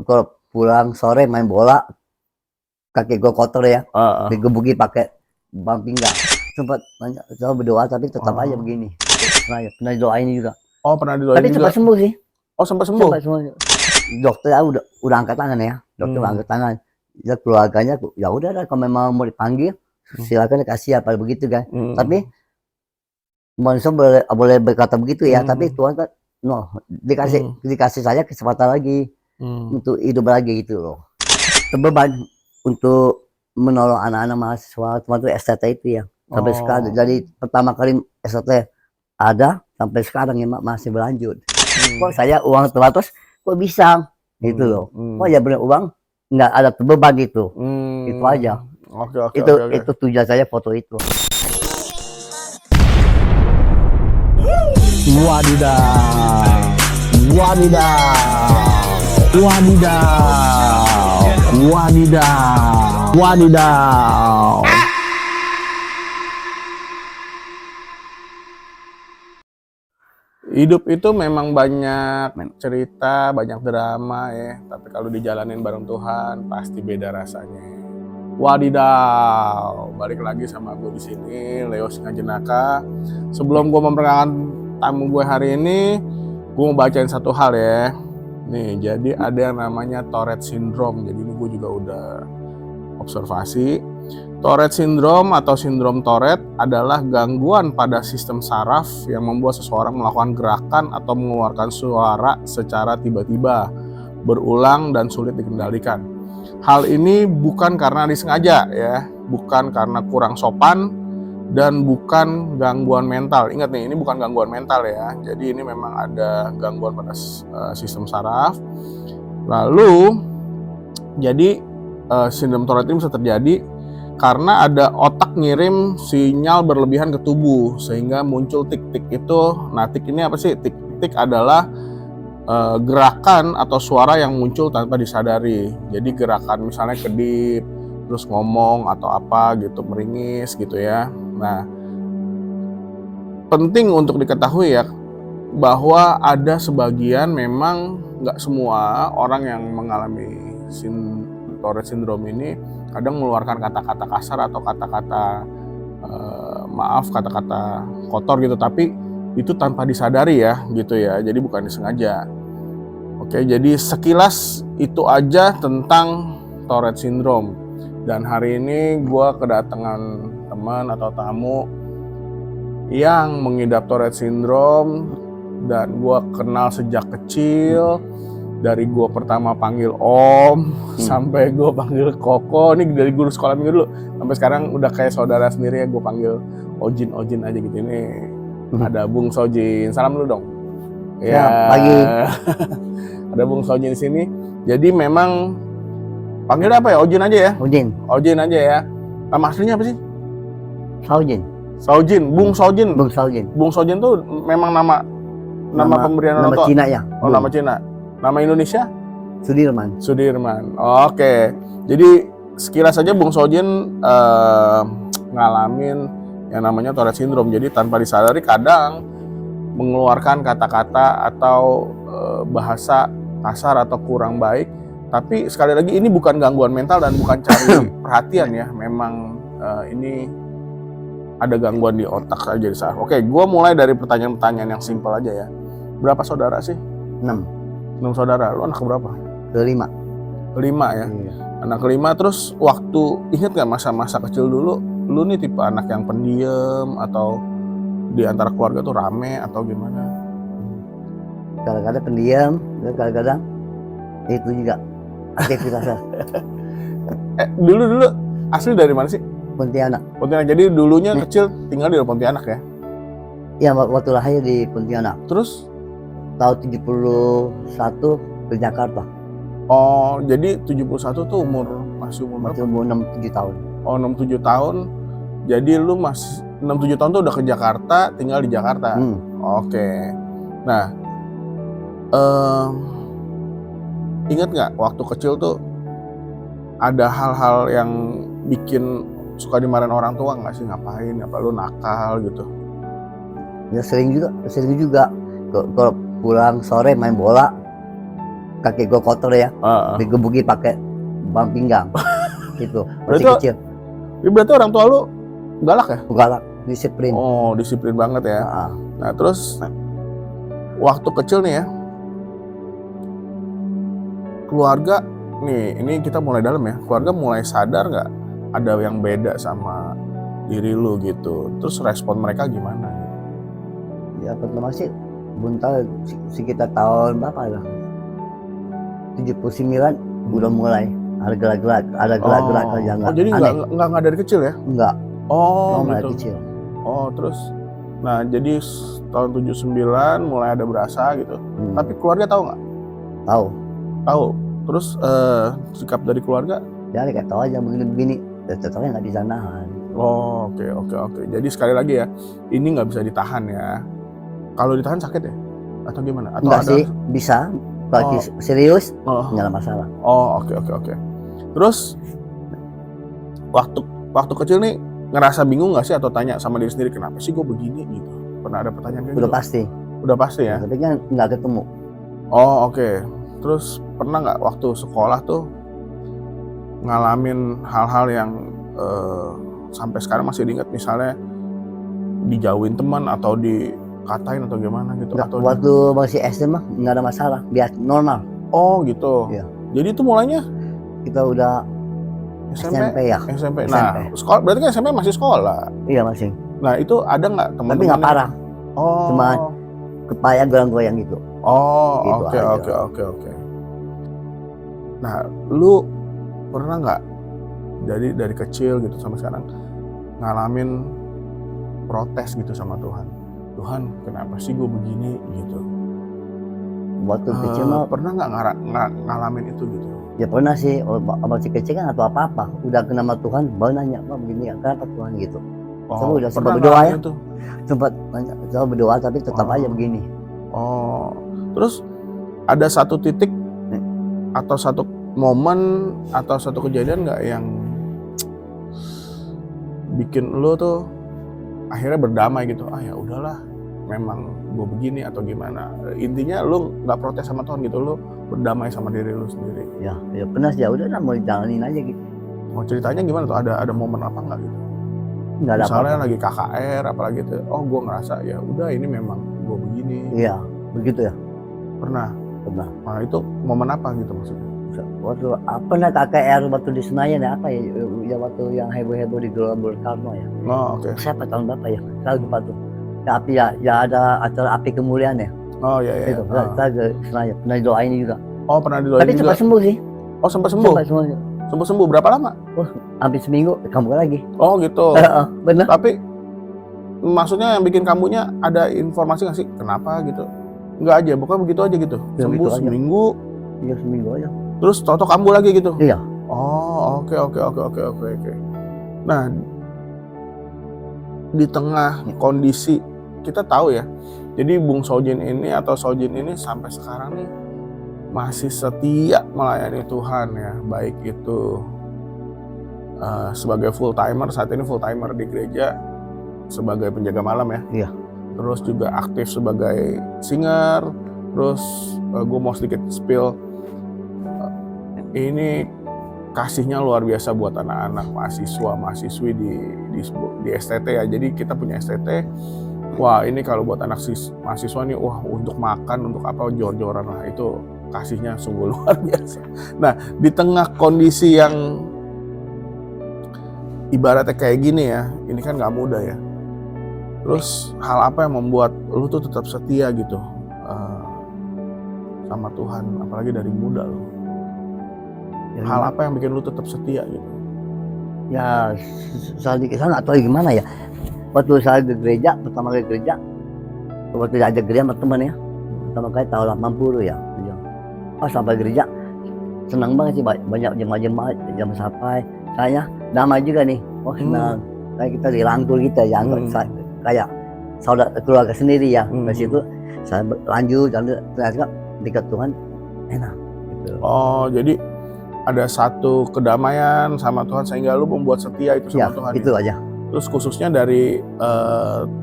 Kalau pulang sore main bola, kaki gue kotor ya, digebuki pakai bang pinggang. Sempat coba berdoa tapi tetap aja begini. Pernah doain juga. Oh, pernah didoain tapi juga. Tapi cepat sembuh sih. Oh, sempat sembuh. Dokter udah angkat tangan ya. Dokter angkat tangan. Ya keluarganya ya udah kalau memang mau dipanggil silakan dikasih apa begitu kan. Tapi manusia boleh berkata begitu ya, tapi Tuhan kan dikasih saya kesempatan lagi untuk hidup lagi gitu loh. Terbeban untuk menolong anak-anak mahasiswa termasuk STT itu ya sampai sekarang. Jadi pertama kali STT ada sampai sekarang ya masih berlanjut. Kok saya uang terbatas kok bisa gitu loh. Kok ya bener uang nggak ada terbeban gitu. Itu aja. Itu tujuan saya foto itu. Wadidaw. Hidup itu memang banyak cerita, banyak drama ya. Tapi kalau dijalanin bareng Tuhan pasti beda rasanya. Wadidaw, balik lagi sama gue di sini, Leo Singajenaka. Sebelum gue memperkenalkan tamu gue hari ini, gue mau bacain satu hal ya. Nih, jadi ada yang namanya Tourette Syndrome. Jadi ini gue juga udah observasi. Tourette Syndrome atau sindrom Tourette adalah gangguan pada sistem saraf yang membuat seseorang melakukan gerakan atau mengeluarkan suara secara tiba-tiba, berulang dan sulit dikendalikan. Hal ini bukan karena disengaja ya, bukan karena kurang sopan dan bukan gangguan mental. Ingat nih, ini bukan gangguan mental ya. Jadi ini memang ada gangguan pada sistem saraf. Lalu jadi sindrom Tourette ini bisa terjadi karena ada otak ngirim sinyal berlebihan ke tubuh sehingga muncul tik-tik itu. Nah, tik ini apa sih? Tik adalah gerakan atau suara yang muncul tanpa disadari. Jadi gerakan misalnya kedip, terus ngomong atau apa gitu, meringis gitu ya. Nah, penting untuk diketahui ya bahwa ada sebagian, memang nggak semua orang yang mengalami Tourette Syndrome ini kadang mengeluarkan kata-kata kasar atau kata-kata kata-kata kotor gitu, tapi itu tanpa disadari ya gitu ya, jadi bukan disengaja. Oke, jadi sekilas itu aja tentang Tourette Syndrome. Dan hari ini gue kedatangan teman atau tamu yang mengidap Tourette Syndrome dan gue kenal sejak kecil. Dari gue pertama panggil Om sampai gue panggil Koko, ini dari guru sekolah minggu dulu sampai sekarang udah kayak saudara sendiri ya, gue panggil Ojin aja gitu. Ini ada Bung Sojin, salam dulu dong. Ya, pagi. Ada Bung Sojin di sini. Jadi memang panggil apa ya? Ojin aja ya. Ojin aja ya. Nama aslinya apa sih? Sojin. Bung Sojin. Bung Sojin tuh memang nama pemberian orang tua. Nama Cina ya. Oh, nama Cina. Nama Indonesia? Sudirman. Oke. Jadi sekilas saja Bung Sojin ngalamin yang namanya Tourette Syndrome. Jadi tanpa disadari kadang mengeluarkan kata-kata atau bahasa kasar atau kurang baik. Tapi sekali lagi ini bukan gangguan mental dan bukan cari perhatian ya. Memang ini ada gangguan di otak saja di saraf. Oke, gue mulai dari pertanyaan-pertanyaan yang simpel aja ya. Berapa saudara sih? 6 saudara. Lu anak keberapa? Kelima ya. Iya. Anak kelima. Terus waktu inget gak masa-masa kecil dulu, lu nih tipe anak yang pendiam atau di antara keluarga tuh rame atau gimana? Kadang-kadang pendiam, kadang-kadang itu juga aktivitasnya. Dulu asli dari mana sih? Pontianak. Jadi dulunya kecil tinggal di Pontianak ya? Iya, waktu lahir di Pontianak. Terus tahun 71 ke Jakarta. Oh, jadi 71 tuh masih umur berapa? Umur 6-7 tahun. Oh, 6-7 tahun. Jadi lu 6-7 tahun tuh udah ke Jakarta, tinggal di Jakarta. Oke. Nah, ingat nggak waktu kecil tuh ada hal-hal yang bikin suka dimarahin orang tua nggak sih? Ngapain? Apa lu nakal gitu? Ya sering juga. Kalau pulang sore main bola, kaki gue kotor ya, digebuki pakai bang pinggang. Gitu, masih kecil. Berarti orang tua lu galak ya? Galak, disiplin. Oh, disiplin banget ya. Nah, terus waktu kecil nih ya, keluarga nih, ini kita mulai dalam ya. Keluarga mulai sadar nggak ada yang beda sama diri lu gitu. Terus respon mereka gimana? Ya pertama sih buntal sekitar tahun berapa lah? 79 udah mulai ada gerak-gerak yang nggak. Oh, jadi nggak dari kecil ya? Enggak. Oh, mulai gitu. kecil. Oh, terus, nah jadi tahun 79 mulai ada berasa gitu. Tapi keluarga tahu nggak? Tahu. Terus sikap dari keluarga? Ya kayak tahu aja begini-begini. Tetapnya nggak bisa nahan. Oh, oke. Jadi sekali lagi ya, ini nggak bisa ditahan ya. Kalau ditahan sakit ya? Atau gimana? Atau enggak sih, bisa. Kalau serius, nggak ada masalah. Oh, oke. Terus waktu kecil nih ngerasa bingung nggak sih atau tanya sama diri sendiri kenapa sih gue begini gitu? Pernah ada pertanyaan kayak gitu? Udah pasti ya. Tapi kan nggak ketemu. Oh, oke. Terus pernah nggak waktu sekolah tuh ngalamin hal-hal yang sampai sekarang masih diingat, misalnya dijauhin teman atau dikatain atau gimana gitu? Nggak, atau waktu masih SD mah nggak ada masalah, biar normal. Oh gitu. Iya. Jadi itu mulainya kita udah SMP ya. SMP. Nah, sekolah berarti kan SMP masih sekolah. Iya masih. Nah itu ada nggak teman-teman? Tapi nggak parah. Oh. Cuma kepala goyang-goyang gitu. Oh, gitu oke. Nah, lu pernah nggak dari kecil gitu sampai sekarang ngalamin protes gitu sama Tuhan? Tuhan, kenapa sih gue begini gitu? Waktu kecil mah pernah nggak ngalamin itu gitu? Ya pernah sih, masih kecil kan atau apa-apa. Udah kena sama Tuhan, baru nanya, Pak begini ya, kenapa Tuhan gitu. Oh, udah sempat berdoa ya. Sempat berdoa tapi tetap aja begini. Oh, terus ada satu titik atau satu momen atau satu kejadian nggak yang bikin lo tuh akhirnya berdamai gitu? Ah ya udahlah, memang gue begini atau gimana? Intinya lo nggak protes sama Tuhan gitu, lo berdamai sama diri lo sendiri. Ya pernah sih, ya udah mau jalanin aja gitu. Mau ceritanya gimana tuh? Ada momen apa nggak gitu? Nggak ada. Misalnya lagi KKR apalagi gitu. Oh gue ngerasa ya udah ini memang gue begini. Iya begitu ya. Pernah. Nah itu momen apa gitu maksudnya? Waktu apa nih KKR waktu di Senayan ya, apa ya waktu yang heboh-heboh di Gelora Bung Karno ya. Oh oke. Siapa tahun berapa ya? Saya lupa tuh. Ya, api ya ada acara api kemuliaan ya. Oh iya. Itu saya ke Senayan, pernah didoain juga. Oh pernah didoain tapi juga. Tapi cepat sembuh sih. Oh sempat sembuh? Sempat sembuh berapa lama? Oh hampir seminggu kamu lagi. Oh gitu. Benar. Tapi maksudnya yang bikin kamunya ada informasi nggak sih kenapa gitu? Enggak aja, pokoknya begitu aja gitu. Ya, sembuh gitu seminggu. Iya seminggu aja. Terus toto kambuh lagi gitu? Iya. Oh oke. Nah di tengah kondisi kita tahu ya, jadi Bung Sojin ini atau Sojin ini sampai sekarang nih masih setia melayani Tuhan ya, baik itu sebagai full timer, saat ini full timer di gereja sebagai penjaga malam ya. Iya. Terus juga aktif sebagai singer. Terus gue mau sedikit spill, ini kasihnya luar biasa buat anak-anak mahasiswi di STT ya. Jadi kita punya STT. Wah ini kalau buat anak mahasiswa nih, wah untuk makan, untuk apa, jor-joran lah, itu kasihnya sungguh luar biasa. Nah di tengah kondisi yang ibaratnya kayak gini ya, ini kan nggak mudah ya. Terus hal apa yang membuat lu tuh tetap setia gitu sama Tuhan, apalagi dari muda lu? Hal apa yang bikin lu tetap setia gitu? Ya saya nggak tahu gimana ya. Waktu saya ke gereja, pertama kali gereja, waktu diajak gereja sama teman ya, pertama kali tahun 80 ya. Pas sampai gereja, senang banget sih, banyak jemaah-jemaah jam sampai. Saya damai juga nih, senang. Kayak kita dirangkul kita ya, kayak saudara keluarga sendiri ya. Dari situ saya lanjut ternyata dekat Tuhan enak. Gitu. Oh jadi ada satu kedamaian sama Tuhan sehingga lu membuat setia itu sama ya, Tuhan. Itu aja. Terus khususnya dari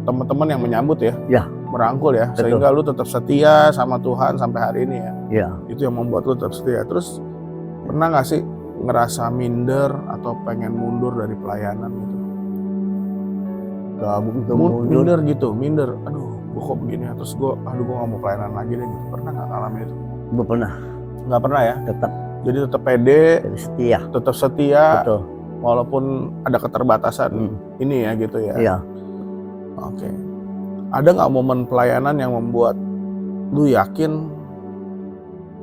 teman-teman yang menyambut ya. Ya merangkul ya, Betul. sehingga lu tetap setia sama Tuhan sampai hari ini ya. Iya. Itu yang membuat lu tetap setia. Terus pernah nggak sih ngerasa minder atau pengen mundur dari pelayanan gitu? Gabung ke mundur. Minder gitu, minder. Aduh, gue kok begini ya. Terus gue nggak mau pelayanan lagi deh gitu. Pernah nggak ngalamin itu? Belum pernah. Nggak pernah ya? Tetap Jadi tetap pede, setia. tetap setia, Betul. walaupun ada keterbatasan ini ya gitu ya. Iya. Oke. Ada nggak momen pelayanan yang membuat lu yakin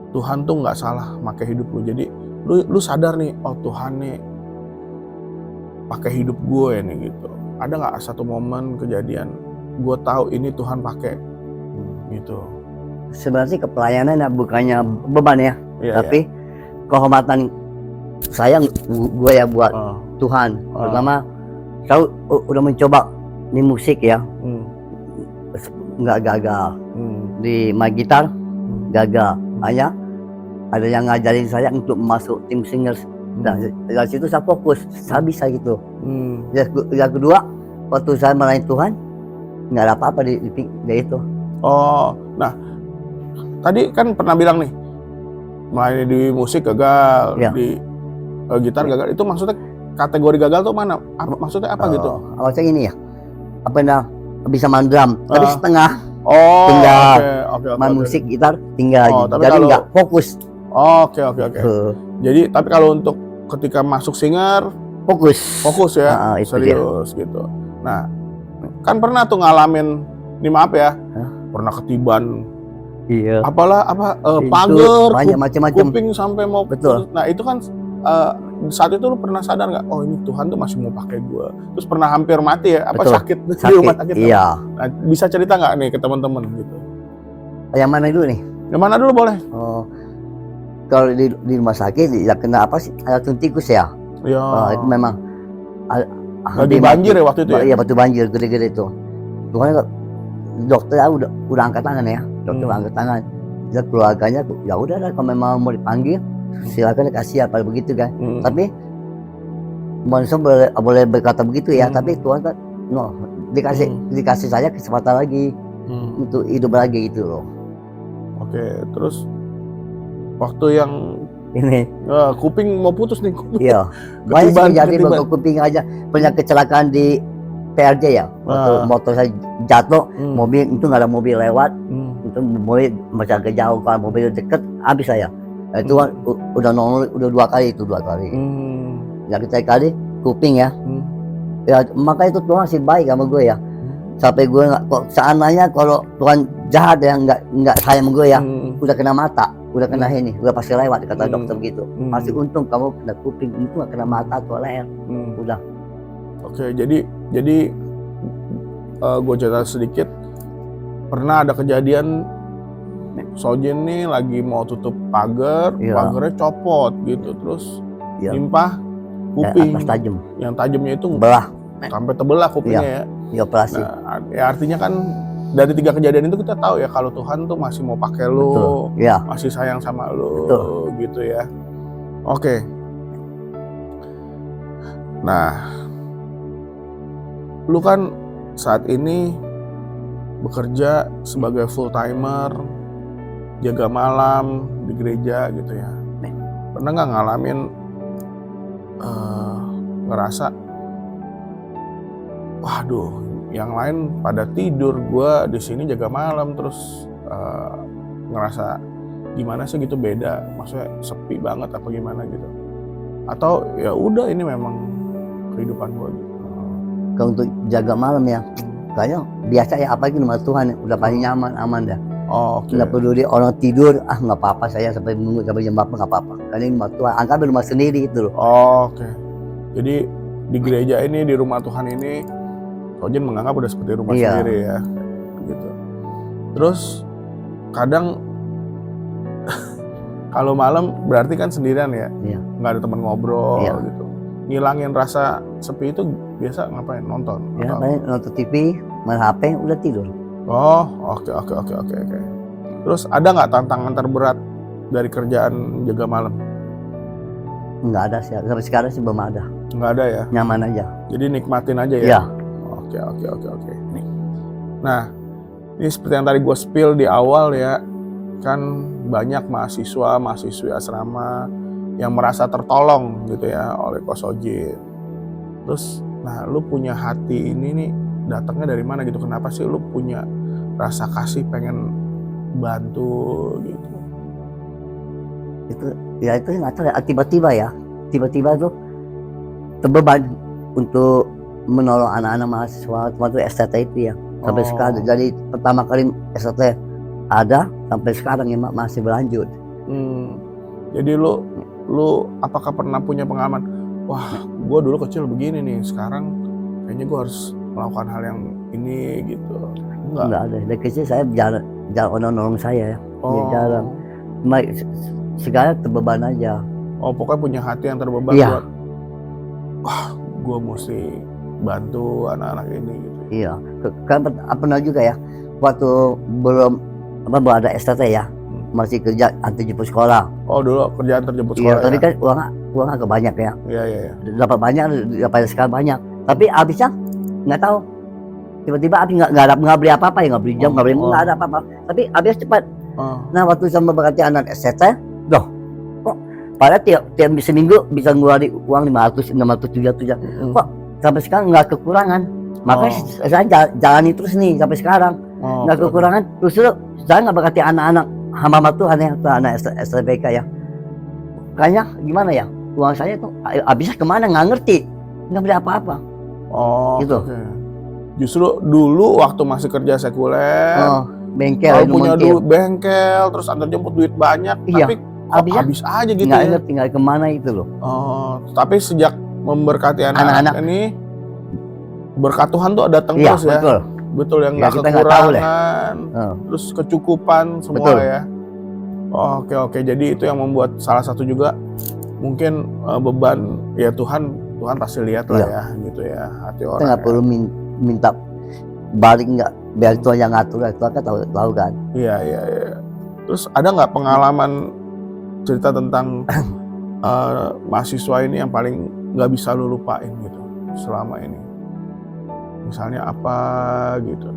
Tuhan tuh nggak salah pakai hidup lu? Jadi lu sadar nih, oh Tuhan nih pakai hidup gue nih gitu. Ada nggak satu momen kejadian gue tahu ini Tuhan pakai gitu? Sebenarnya kepelayanan ya bukannya beban ya, Iya, tapi kehormatan saya gue ya buat Tuhan. Pertama, saya udah mencoba di musik ya, nggak gagal. Di main gitar gagal. Hanya ada yang ngajarin saya untuk masuk tim singers. Nah, dari situ saya fokus, saya bisa gitu. Yang kedua, waktu saya melayani Tuhan, nggak ada apa-apa di itu. Oh, nah tadi kan pernah bilang nih, melayani di musik gagal, Ya. di gitar gagal. Itu maksudnya kategori gagal tuh mana? Maksudnya apa gitu? Maksudnya ini ya, apa namanya, bisa main drum, tapi setengah. Oh, tinggal oke, main musik gitar tinggal, tapi jadi kalau- nggak fokus. Oke. Jadi tapi kalau untuk ketika masuk singer fokus ya, Itu dia. serius gitu. Nah, kan pernah tuh ngalamin, ini maaf ya, pernah ketiban, Iya. apalah Pintu, pagar, banyak macam-macam. kuping sampai mau Betul. Nah itu kan saat itu lu pernah sadar nggak? Oh ini Tuhan tuh masih mau pakai gue. Terus pernah hampir mati ya? Apa Betul. sakit di rumah sakit? Iya. Nah, bisa cerita nggak nih ke teman-teman gitu? Yang mana dulu nih? Yang mana dulu boleh? Oh, kalau di rumah sakit ya kena apa sih? Ada tikus ya. Ya. Itu memang Lagi banjir ya waktu itu ya? Iya, waktu banjir gede-gede itu. Tuhan dokter udah angkat tangan ya. Dokter angkat tangan. Ya keluarganya ya udah lah, kalau memang mau dipanggil silakan, kasih apa begitu kan. Tapi manusia boleh berkata begitu ya, tapi Tuhan kan dikasih saya kesempatan lagi untuk hidup lagi gitu loh. Oke, terus waktu yang Ini kuping mau putus nih, kuping. iya, banyak sih jadi kuping aja. Pernah kecelakaan di PRJ ya, waktu motor saya jatuh, mobil itu nggak ada mobil lewat, itu mobil macam kejauhan, mobil deket, habis saya. Itu kan udah nongol, udah dua kali. Yang ketiga kali kuping ya. Ya maka itu Tuhan masih baik sama gue ya. Sampai gue kok seandainya kalau Tuhan jahat ya, nggak sayang sama gue ya, udah kena mata, udah kena ini, udah pasti lewat, kata dokter gitu. Masih untung kamu kena kuping, itu nggak kena mata atau leher, udah. Oke, jadi gue cerita sedikit. Pernah ada kejadian Sojin nih lagi mau tutup pagar, pagarnya copot gitu, terus limpah kuping yang tajamnya itu belah sampai tebelah kupingnya ya operasi. Nah, ya artinya kan dari 3 kejadian itu kita tahu ya kalau Tuhan tuh masih mau pakai lu, masih sayang sama lu. Betul. Gitu ya. Oke. Nah, lu kan saat ini bekerja sebagai full timer, jaga malam di gereja gitu ya. Pernah nggak ngalamin ngerasa, waduh, yang lain pada tidur, gue di sini jaga malam, terus ngerasa gimana sih gitu, beda, maksudnya sepi banget apa gimana gitu? Atau ya udah ini memang kehidupan gue gitu? Kalau untuk jaga malam ya, kayaknya biasa ya, apalagi rumah Tuhan udah paling nyaman, aman dah. Nggak peduli orang tidur, nggak apa-apa, saya sampai menunggu sampai jam berapa nggak apa-apa. Karena ini rumah Tuhan, anggap rumah sendiri itu loh. Oke. Jadi di gereja ini, di rumah Tuhan ini, Sojin menganggap udah seperti rumah sendiri ya, gitu. Terus kadang kalau malam berarti kan sendirian ya, nggak ada teman ngobrol gitu. Ngilangin rasa sepi itu biasa ngapain? Nonton? Ya, nonton TV, main HP, udah tidur. Oh, oke. Terus ada nggak tantangan terberat dari kerjaan jaga malam? Nggak ada sih, sampai sekarang sih belum ada. Nggak ada ya? Nyaman aja. Jadi nikmatin aja ya? Iya. Oke. Nah, Ini seperti yang tadi gue spill di awal ya, kan banyak mahasiswi asrama yang merasa tertolong gitu ya oleh Ko Sojin. Terus, nah lu punya hati ini nih datangnya dari mana gitu? Kenapa sih lu punya rasa kasih pengen bantu gitu? Itu nggak tahu ya, tiba-tiba tuh terbeban untuk menolong anak-anak mahasiswa waktu STT itu ya. Sampai sekarang, jadi pertama kali STT ada sampai sekarang ya masih berlanjut. Jadi lu apakah pernah punya pengalaman, wah gue dulu kecil begini nih, sekarang kayaknya gue harus melakukan hal yang ini gitu? Enggak ada, dari kecil saya jarang orang nolong saya ya. Ya jarang. Segala terbeban aja. Pokoknya punya hati yang terbeban buat, wah gue mesti bantu anak-anak ini gitu. Iya, kan pernah juga ya, waktu belum ada STT ya, masih kerja antar jemput sekolah. Dulu kerjaan terjemput sekolah. Iya, tapi kan uang agak banyak ya. Iya. Dapat banyak, dapat sekarang banyak. Tapi habisnya nggak tahu. Tiba-tiba habis nggak beli apa-apa ya, nggak beli jam, nggak ada apa-apa. Tapi habis cepat. Nah, waktu sama berarti anak STT, kok padahal tiap seminggu bisa ngeluarin uang 500, 700. Kok sampai sekarang nggak kekurangan. Makanya saya jalani terus nih sampai sekarang. Nggak kekurangan. Terus saya nggak berarti anak-anak hamba Tuhan ya, anak STBK ya. Kayaknya gimana ya, uang saya tuh habisnya kemana nggak ngerti, nggak beli apa-apa. Gitu. Okay. Justru dulu waktu masih kerja sekuler, bengkel, punya duit bengkel, terus antar jemput duit banyak, tapi habis aja gitu nggak ya. ngerti nggak kemana itu loh. Tapi sejak memberkati anak-anak ini, berkat Tuhan tuh datang terus ya. Betul, yang nggak kekurangan, terus kecukupan semua. Betul. Ya. Oke, jadi itu yang membuat salah satu juga mungkin beban ya, Tuhan pasti lihat lah ya, gitu ya, hati orang. Kita nggak perlu minta balik, nggak, biar Tuhan yang ngatur, Tuhan kan tahu kan. Iya. Terus ada nggak pengalaman cerita tentang mahasiswa ini yang paling nggak bisa lu lupain gitu selama ini? Misalnya apa gitu?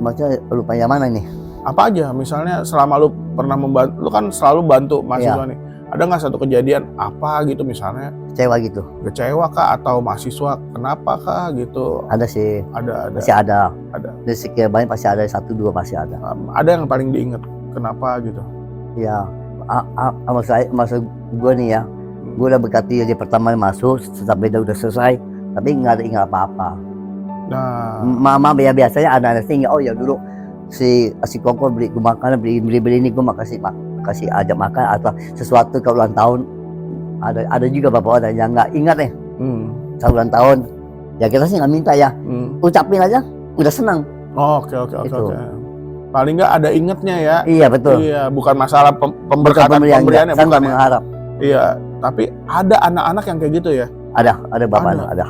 Maksudnya lupa yang mana nih? Apa aja, misalnya selama lu pernah membantu, lu kan selalu bantu mahasiswa nih. Ada nggak satu kejadian apa gitu misalnya? Kecewa kah, atau mahasiswa kenapa kah gitu? Ada sih. Ada. Masih ada. Dari sekian banyak pasti ada 1-2 pasti ada. Ada yang paling diinget kenapa gitu? Ya, maksud gue nih ya, gue udah berkati jadi pertama masuk sampai udah selesai, tapi nggak ada ingat apa-apa. Nah, mama biasanya anak-anak sih, ya dulu si Koko beli gue makan, beli ini gue kasih ajak makan atau sesuatu ke ulang tahun. Ada juga bapak orang yang nggak ingat ya. Ulang tahun ya kita sih nggak minta ya, ucapin aja udah senang. Oke. Paling nggak ada ingetnya ya. Iya, betul. Iya, bukan masalah pemberiannya, bukan ya. Mengharap. Iya, tapi ada anak-anak yang kayak gitu ya. Ada bapak ada.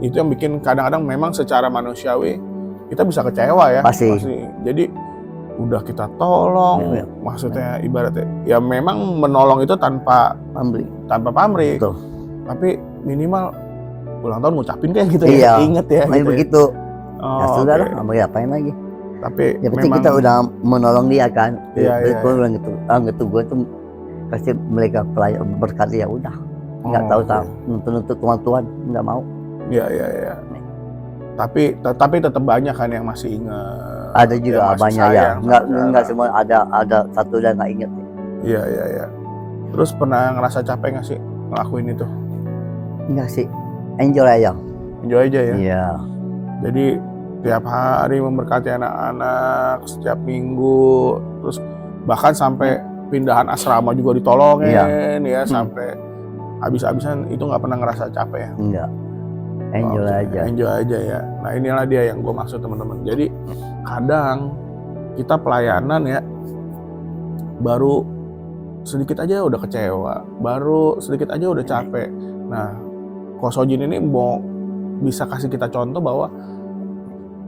Itu yang bikin kadang-kadang memang secara manusiawi kita bisa kecewa ya. Pasti. Jadi udah kita tolong, maksudnya ibaratnya ya memang menolong itu tanpa pamrih. Betul. Tapi minimal ulang tahun ngucapin kayak gitu ya, inget ya. Gitu begitu. Ya sudah lah, mau ngapain lagi. Tapi yang penting kita udah menolong dia kan. Iya. Gitu gue tuh kasih mereka berkat, ya udah. Nggak tahu nuntut Tuhan, nggak mau. Iya. Tapi tetap banyak kan yang masih ingat. Ada juga banyak ya. Nggak semua, ada satu dan nggak inget. Iya. Terus pernah ngerasa capek nggak sih ngelakuin itu? Enggak sih, enjoy aja ya. Iya. Jadi tiap hari memberkati anak-anak, setiap minggu, terus bahkan sampai pindahan asrama juga ditolongin ya, sampai habis-habisan, itu nggak pernah ngerasa capek ya? Enggak. Enjoy aja ya. Nah, inilah dia yang gue maksud, teman-teman. Jadi kadang kita pelayanan ya, baru sedikit aja udah kecewa, baru sedikit aja udah capek. Nah, Ko Sojin ini mau bisa kasih kita contoh bahwa,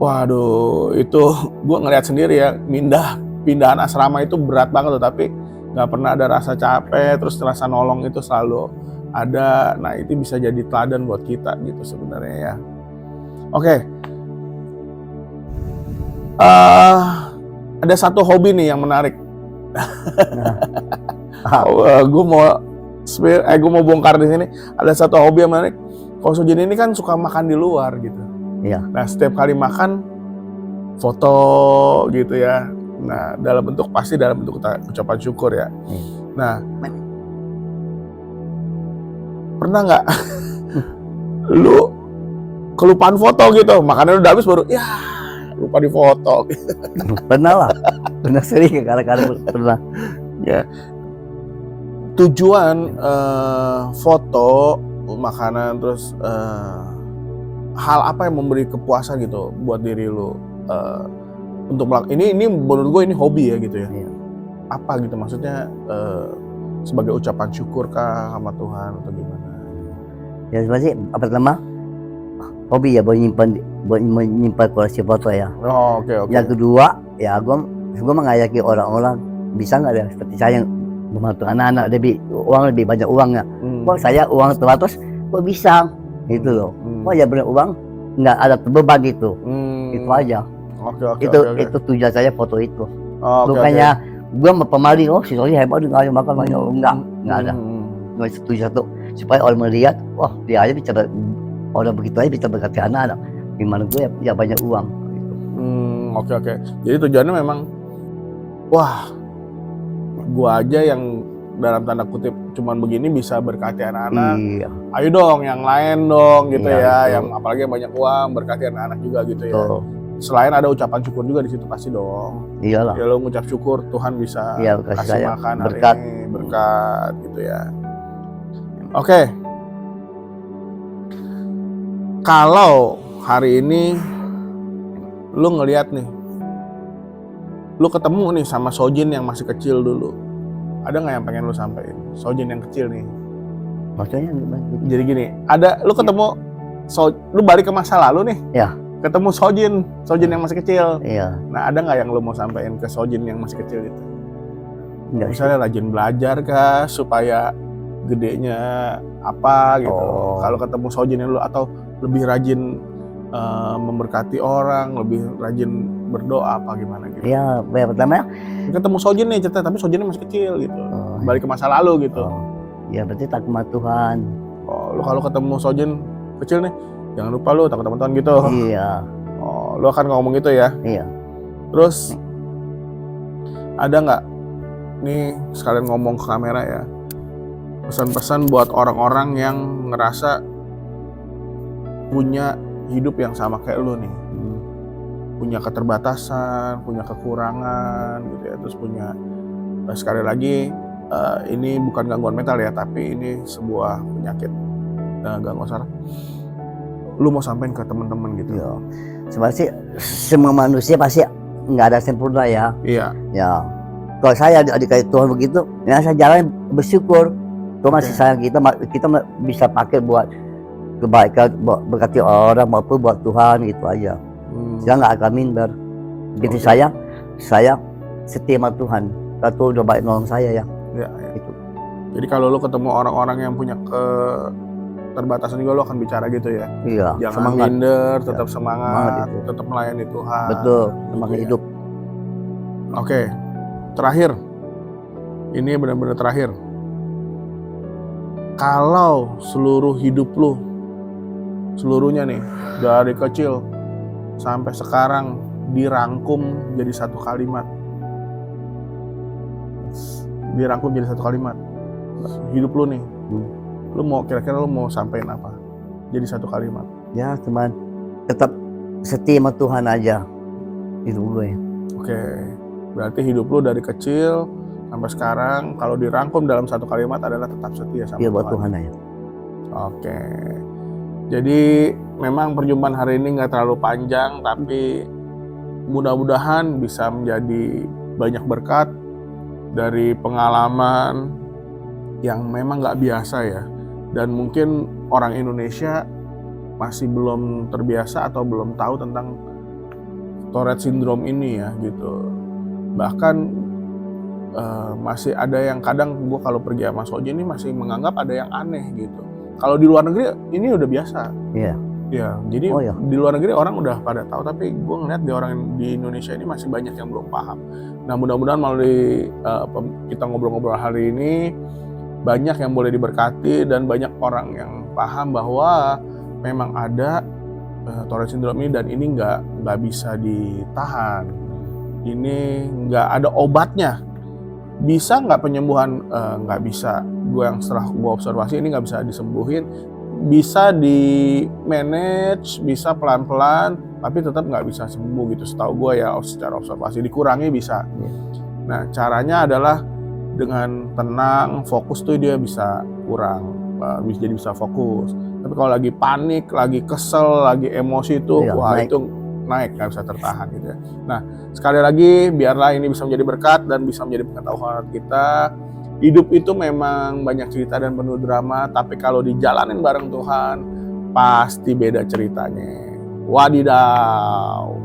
waduh, itu gue ngeliat sendiri ya, pindahan asrama itu berat banget loh, tapi nggak pernah ada rasa capek, terus rasa nolong itu selalu ada. Nah, itu bisa jadi teladan buat kita gitu sebenarnya ya. Oke. Ada satu hobi nih yang menarik. Nah, Gue mau bongkar di sini. Ada satu hobi yang menarik. Kalau Sojin ini kan suka makan di luar gitu. iya. Nah, setiap kali makan foto gitu ya. Nah, pasti dalam bentuk ucapan syukur ya. Nah, pernah nggak lu kelupaan foto gitu? Makannya udah habis baru ya lupa di foto. Pernah lah. Pernah sering kadang-kadang pernah. Ya. Tujuan foto makanan terus hal apa yang memberi kepuasan gitu buat diri lu untuk ini menurut gue ini hobi ya gitu ya. Iya. Apa gitu maksudnya sebagai ucapan syukur kah sama Tuhan atau gimana? Ya sebenarnya pertama hobi ya buat menyimpan koleksi foto ya. Oh, oke. Yang kedua ya gue mengajaki orang-orang bisa nggak ya seperti saya yang membantu anak-anak lebih banyak uangnya. Kok saya uang terbatas kok bisa gitu loh. Kok ya bener uang nggak ada beban gitu. Itu aja. Oke. Itu tujuan saya foto itu. Bukannya gue pemaling si Soli hebat nggak makan banyak nggak ada. Gue setuju satu supaya orang melihat wah dia aja bisa orang begitu aja bisa berkati anak-anak. Gimana gue ya banyak uang. Gitu. Oke. Jadi tujuannya memang wah gua aja yang dalam tanda kutip cuman begini bisa berkati anak-anak. Iya. Ayo dong yang lain dong gitu ya, yang apalagi yang banyak uang berkati anak-anak juga gitu ya. Selain ada ucapan syukur juga di situ pasti dong. Iyalah. Ya lo ngucap syukur Tuhan bisa kasih makan berkat. Hari ini, berkat gitu ya. Oke. Kalau hari ini lu ngelihat nih, lu ketemu nih sama Sojin yang masih kecil dulu, ada nggak yang pengen lu sampein? Sojin yang kecil nih. Maksudnya gimana? Jadi gini, lu ketemu, lu balik ke masa lalu nih. Ya. Ketemu Sojin yang masih kecil. Iya. Nah, ada nggak yang lu mau sampein ke Sojin yang masih kecil itu? Enggak. Misalnya rajin belajar kah supaya gedenya apa gitu. Kalau ketemu Sojin yang lu atau lebih rajin memberkati orang, lebih rajin berdoa apa gimana gitu. Iya, yang pertama ketemu Sojin nih cerita, tapi Sojinnya masih kecil gitu. Balik ke masa lalu gitu. Ya berarti takut sama Tuhan. Lu kalau ketemu Sojin kecil nih, jangan lupa lu takut sama Tuhan gitu. Iya. Lu akan ngomong gitu ya? Iya. Terus ada nggak nih sekalian ngomong ke kamera ya, pesan-pesan buat orang-orang yang ngerasa punya hidup yang sama kayak lu nih, punya keterbatasan, punya kekurangan gitu ya, terus punya sekali lagi ini bukan gangguan mental ya, tapi ini sebuah penyakit gangguan saraf. Lu mau sampein ke teman-teman gitu? Ya, sebenarnya sih semua manusia pasti nggak ada sempurna ya. Iya. Ya, kalau saya dikasih Tuhan begitu, ya saya jalan bersyukur. Tuhan masih sayang kita bisa pakai buat kebaikan, berkati orang maupun buat Tuhan gitu aja. Saya nggak akan minder. Jadi saya setia sama Tuhan. Kalau udah baik nolong saya ya. Ya. Gitu. Jadi kalau lu ketemu orang-orang yang punya keterbatasan juga lu akan bicara gitu ya. Iya. Jangan semangat. Minder, tetap semangat tetap melayani Tuhan. Betul. Semangat hidup. Oke. Terakhir. Ini benar-benar terakhir. Kalau seluruh hidup lu seluruhnya nih dari kecil sampai sekarang dirangkum jadi satu kalimat, hidup lu nih, lu mau kira-kira lu mau sampein apa jadi satu kalimat? Ya cuman tetap setia sama Tuhan aja itu gue. Oke, berarti hidup lu dari kecil sampai sekarang kalau dirangkum dalam satu kalimat adalah tetap setia sama buat Tuhan aja. Oke. Jadi memang perjumpaan hari ini nggak terlalu panjang, tapi mudah-mudahan bisa menjadi banyak berkat dari pengalaman yang memang nggak biasa ya. Dan mungkin orang Indonesia masih belum terbiasa atau belum tahu tentang Tourette Syndrome ini ya gitu. Bahkan masih ada yang kadang gue kalau pergi sama Sojin ini masih menganggap ada yang aneh gitu. Kalau di luar negeri ini udah biasa. Iya. Ya, jadi Oh, ya. di luar negeri orang udah pada tahu, tapi gue ngeliat di orang di Indonesia ini masih banyak yang belum paham. Nah, mudah-mudahan melalui kita ngobrol-ngobrol hari ini banyak yang boleh diberkati dan banyak orang yang paham bahwa memang ada Tourette syndrome ini dan ini nggak bisa ditahan. Ini nggak ada obatnya. Bisa nggak penyembuhan? Nggak bisa. Gue yang setelah gue observasi ini nggak bisa disembuhin. Bisa di manage, bisa pelan-pelan, tapi tetap nggak bisa sembuh gitu. Setahu gue ya secara observasi, dikurangi bisa. Nah, caranya adalah dengan tenang, fokus tuh dia bisa kurang, jadi bisa fokus. Tapi kalau lagi panik, lagi kesel, lagi emosi itu, wah naik. Itu naik, nggak bisa tertahan gitu ya. Nah, sekali lagi biarlah ini bisa menjadi berkat dan bisa menjadi pengetahuan kita. Hidup itu memang banyak cerita dan penuh drama, tapi kalau dijalanin bareng Tuhan, pasti beda ceritanya. Wadidaw.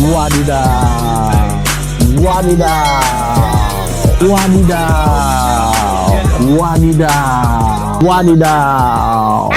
Wadidaw. Wadidaw. Wadidaw. Wadidaw. Wadidaw.